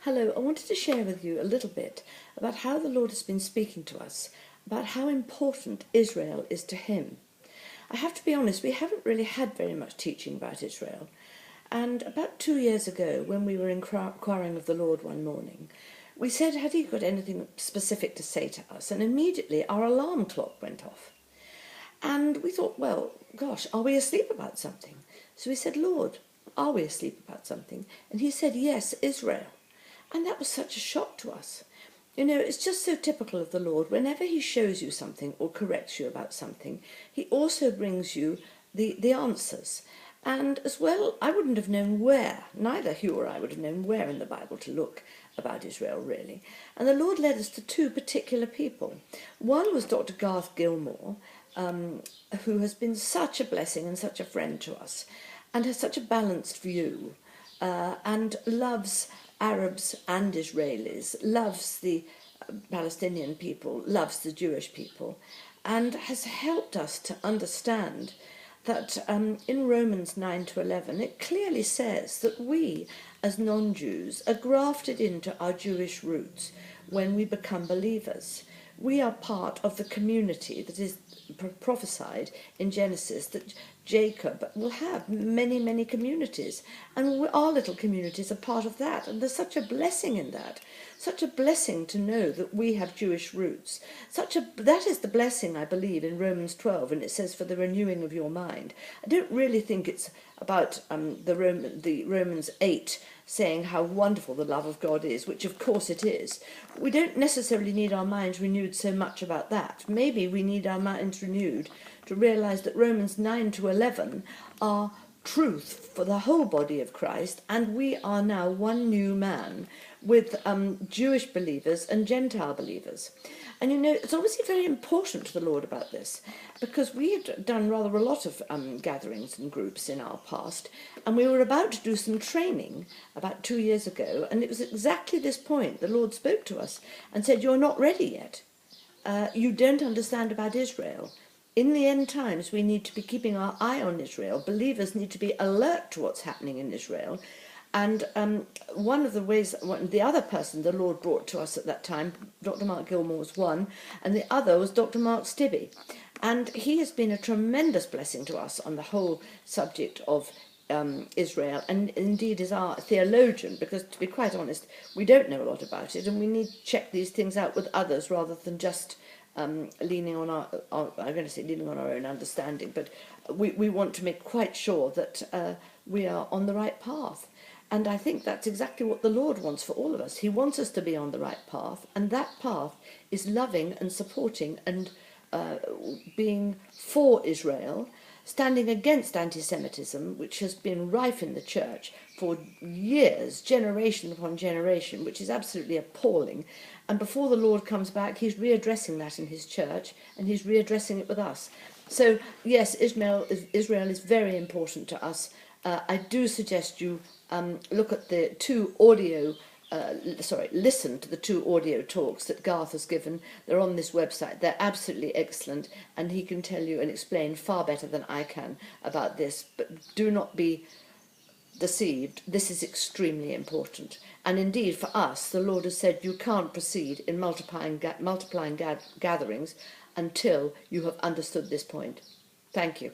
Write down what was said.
Hello, I wanted to share with you a little bit about how the Lord has been speaking to us, about how important Israel is to him. I have to be honest, we haven't really had very much teaching about Israel. And about 2 years ago, when we were inquiring of the Lord one morning, we said, had he got anything specific to say to us? And immediately our alarm clock went off. And we thought, well, gosh, are we asleep about something? So we said, Lord, are we asleep about something? And he said, yes, Israel. And that was such a shock to us. You know, it's just so typical of the Lord. Whenever he shows you something or corrects you about something, he also brings you the answers. And as well, I wouldn't have known where, neither Hugh or I would have known where in the Bible to look about Israel, really. And the Lord led us to two particular people. One was Dr. Garth Gilmore, who has been such a blessing and such a friend to us, and has such a balanced view, and loves Arabs and Israelis, loves the Palestinian people, loves the Jewish people, and has helped us to understand that in Romans 9 to 11, it clearly says that we, as non-Jews, are grafted into our Jewish roots when we become believers. We are part of the community that is prophesied in Genesis, that Jacob will have many, many communities, and our little communities are part of that, and there's such a blessing in that, such a blessing to know that we have Jewish roots. That is the blessing, I believe, in Romans 12, and it says for the renewing of your mind. I don't really think it's about the Romans 8 saying how wonderful the love of God is, which of course it is. We don't necessarily need our minds renewed so much about that. Maybe we need our minds renewed to realise that Romans 9 to 11 are truth for the whole body of Christ, and we are now one new man with Jewish believers and Gentile believers. And you know, it's obviously very important to the Lord about this, because we had done rather a lot of gatherings and groups in our past, and we were about to do some training about 2 years ago, and it was exactly this point the Lord spoke to us and said, you're not ready yet. You don't understand about Israel. In the end times, we need to be keeping our eye on Israel. Believers need to be alert to what's happening in Israel. And one of the ways, the other person the Lord brought to us at that time, Dr. Mark Gilmore was one, and the other was Dr. Mark Stibbe. And he has been a tremendous blessing to us on the whole subject of Israel, and indeed is our theologian, because to be quite honest, we don't know a lot about it, and we need to check these things out with others rather than just leaning on leaning on our own understanding, but we want to make quite sure that we are on the right path. And I think that's exactly what the Lord wants for all of us. He wants us to be on the right path, and that path is loving and supporting and being for Israel, standing against anti-Semitism, which has been rife in the church for years, generation upon generation, which is absolutely appalling. And before the Lord comes back, he's readdressing that in his church, and he's readdressing it with us. So, yes, Israel is very important to us. I do suggest you look at the listen to the two audio talks that Garth has given. They're on this website. They're absolutely excellent, and he can tell you and explain far better than I can about this. But do not be deceived. This is extremely important. And indeed, for us, the Lord has said you can't proceed in multiplying gatherings until you have understood this point. Thank you.